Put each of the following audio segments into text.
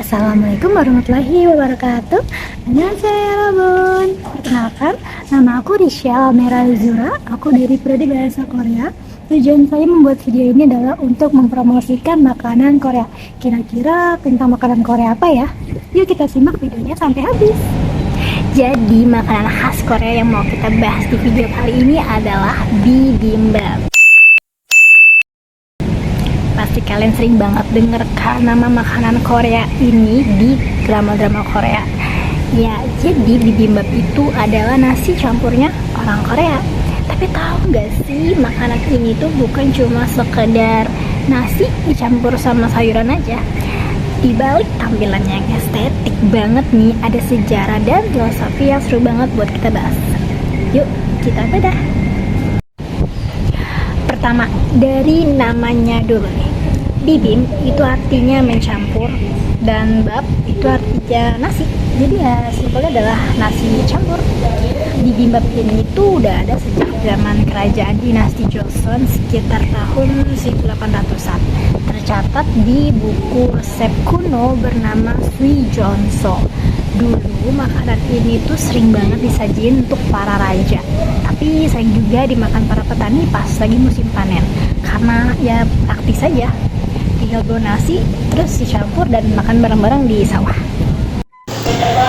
Assalamualaikum warahmatullahi wabarakatuh. Annyeonghaseyo bun. Perkenalkan, nama aku Risha Merazura. Aku dari Prodi Bahasa Korea. Tujuan saya membuat video ini adalah untuk mempromosikan makanan Korea. Kira-kira tentang makanan Korea apa ya? Yuk kita simak videonya sampai habis. Jadi makanan khas Korea yang mau kita bahas di video kali ini adalah bibimbap. Pasti kalian sering banget denger nama makanan Korea ini di drama-drama Korea. Ya, jadi bibimbap itu adalah nasi campurnya orang Korea. Tapi tahu nggak sih, makanan ini tuh bukan cuma sekedar nasi dicampur sama sayuran aja. Di balik tampilannya yang estetik banget nih, ada sejarah dan filosofi yang seru banget buat kita bahas. Yuk, kita bedah. Pertama, dari namanya dulu nih. Bibim itu artinya mencampur dan bab itu artinya nasi. Jadi ya simpelnya adalah nasi campur. Bibimbap ini tuh udah ada sejak zaman kerajaan dinasti Joseon sekitar tahun 1800-an. Tercatat di buku resep kuno bernama Suijeonso. Dulu makanan ini tuh sering banget disajiin untuk para raja, tapi sering juga dimakan para petani pas lagi musim panen, karena ya praktis saja, tinggal bawa nasi terus dicampur dan makan bareng-bareng di sawah.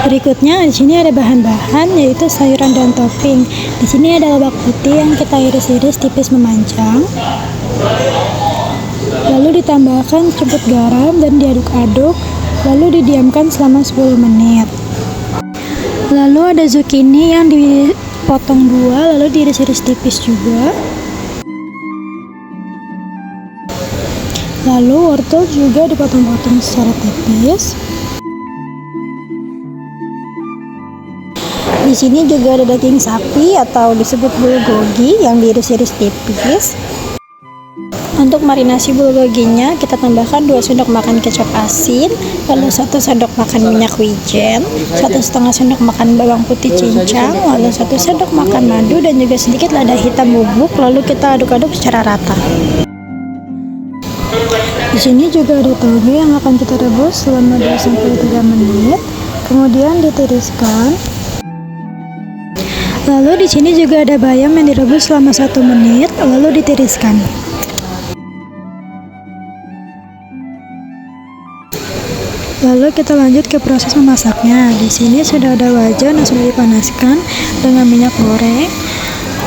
Berikutnya di sini ada bahan-bahan yaitu sayuran dan topping. Di sini ada lobak putih yang kita iris-iris tipis memanjang. Lalu ditambahkan cukup garam dan diaduk-aduk, lalu didiamkan selama 10 menit. Lalu ada zucchini yang dipotong dua, lalu diiris-iris tipis juga. Lalu wortel juga dipotong-potong secara tipis. Di sini juga ada daging sapi atau disebut bulgogi yang diiris-iris tipis. Untuk marinasi bulgoginya kita tambahkan 2 sendok makan kecap asin, lalu 1 sendok makan minyak wijen, 1,5 sendok makan bawang putih cincang, lalu 1 sendok makan madu dan juga sedikit lada hitam bubuk, lalu kita aduk-aduk secara rata. Di sini juga ada toge yang akan kita rebus selama 2-3 menit, kemudian ditiriskan. Lalu di sini juga ada bayam yang direbus selama 1 menit, lalu ditiriskan. Lalu kita lanjut ke proses memasaknya. Di sini sudah ada wajan yang sudah dipanaskan dengan minyak goreng.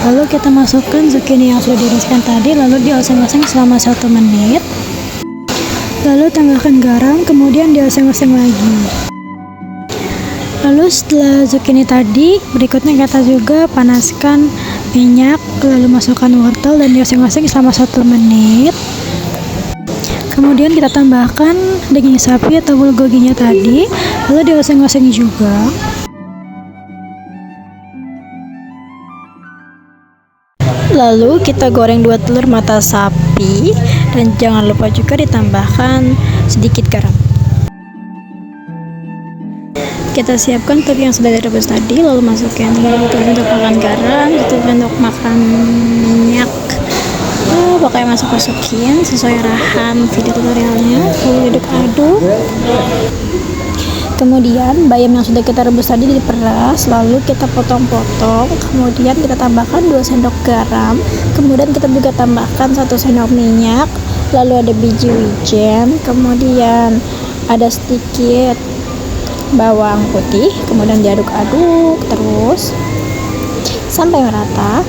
Lalu kita masukkan zucchini yang sudah diiriskan tadi, lalu dioseng-oseng selama 1 menit. Lalu tambahkan garam, kemudian dioseng-oseng lagi. Lalu setelah zucchini tadi, berikutnya kita juga panaskan minyak, lalu masukkan wortel dan dioseng-oseng selama 1 menit. Kemudian kita tambahkan daging sapi atau bulgoginya tadi, lalu dioseng-oseng juga. Lalu kita goreng 2 telur mata sapi dan jangan lupa juga ditambahkan sedikit garam. Kita siapkan topping yang sudah direbus tadi, lalu masukkan 1 sendok makan garam, 1 sendok makan minyak. Pokoknya masukin sesuai arahan video tutorialnya, lalu aduk-aduk. Kemudian bayam yang sudah kita rebus tadi diperas, lalu kita potong-potong, kemudian kita tambahkan 2 sendok garam, kemudian kita juga tambahkan 1 sendok minyak, lalu ada biji wijen, kemudian ada sedikit bawang putih, kemudian diaduk-aduk terus sampai merata.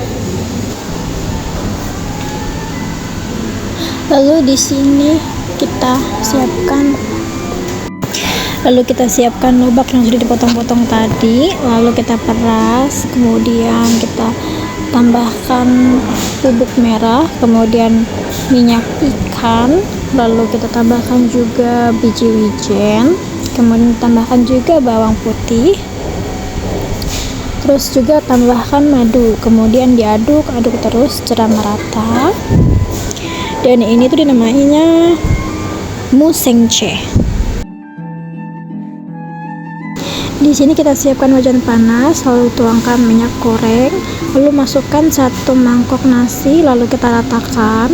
Lalu di sini kita siapkan lobak yang sudah dipotong-potong tadi, lalu kita peras, kemudian kita tambahkan bubuk merah, kemudian minyak ikan, lalu kita tambahkan juga biji wijen, kemudian tambahkan juga bawang putih, terus juga tambahkan madu, kemudian diaduk-aduk terus secara merata. Dan ini tuh dinamainya musengche. Di sini kita siapkan wajan panas, lalu tuangkan minyak goreng, lalu masukkan 1 mangkok nasi, lalu kita ratakan.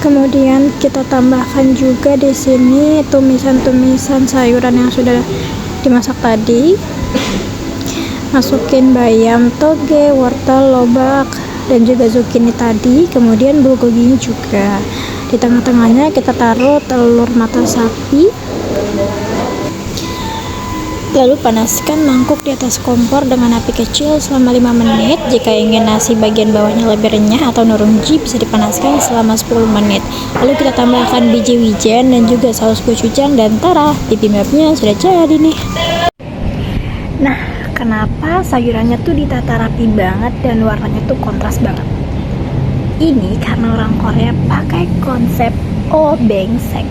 Kemudian kita tambahkan juga di sini tumisan-tumisan sayuran yang sudah dimasak tadi. Masukin bayam, toge, wortel, lobak, dan juga zucchini tadi. Kemudian bulgoginya juga. Di tengah-tengahnya kita taruh telur mata sapi. Lalu panaskan mangkuk di atas kompor dengan api kecil selama 5 menit. Jika ingin nasi bagian bawahnya lebih renyah atau nurungji, bisa dipanaskan selama 10 menit. Lalu kita tambahkan biji wijen dan juga saus gochujang, dan tara, bibimbapnya sudah jadi nih. Nah, kenapa sayurannya tuh ditata rapi banget dan warnanya tuh kontras banget? Ini karena orang Korea pakai konsep obengsek.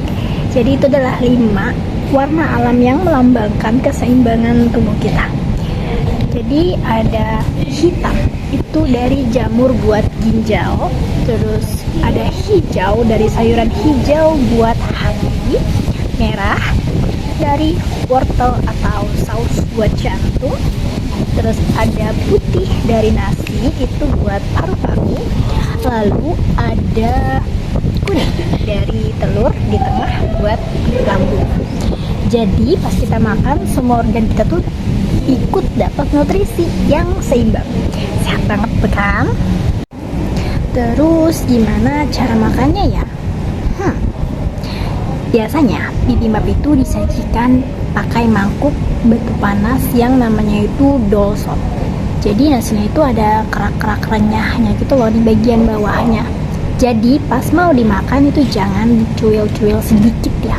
Jadi itu adalah 5 warna alam yang melambangkan keseimbangan tubuh kita. Jadi ada hitam, itu dari jamur buat ginjal. Terus ada hijau dari sayuran hijau buat hati. Merah dari wortel atau saus buat jantung. Terus ada putih dari nasi, itu buat paru-paru. Lalu ada kuning dari telur di tengah buat lambung. Jadi pas kita makan, semua organ kita tuh ikut dapat nutrisi yang seimbang. Sehat banget bukan? Terus gimana cara makannya ya? Biasanya bibimbap itu disajikan pakai mangkuk batu panas yang namanya itu dolsot. Jadi nasinya itu ada kerak-kerak renyahnya gitu loh di bagian bawahnya. Jadi pas mau dimakan itu jangan dicuil-cuil sedikit ya.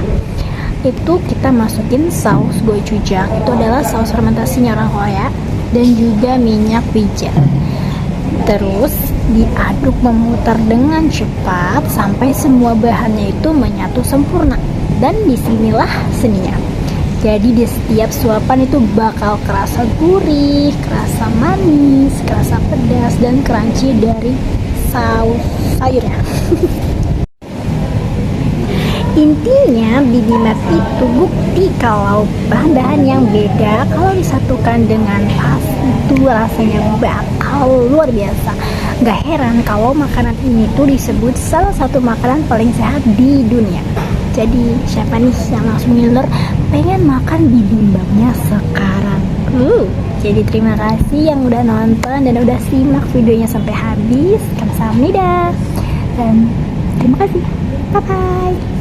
Itu kita masukin saus gochujang, itu adalah saus fermentasinya orang Korea, dan juga minyak wijen. Terus diaduk memutar dengan cepat sampai semua bahannya itu menyatu sempurna. Dan disinilah seninya. Jadi di setiap suapan itu bakal kerasa gurih, kerasa manis, kerasa pedas, dan crunchy dari saus sayurnya. Intinya bibimbap itu bukti kalau bahan-bahan yang beda kalau disatukan dengan pas itu rasanya bakal luar biasa. Gak heran kalau makanan ini tuh disebut salah satu makanan paling sehat di dunia. Jadi siapa nih yang langsung ngiler pengen makan bibimbapnya sekarang? Jadi terima kasih yang udah nonton dan udah simak videonya sampai habis. Kamsahamnida dan terima kasih. Bye bye.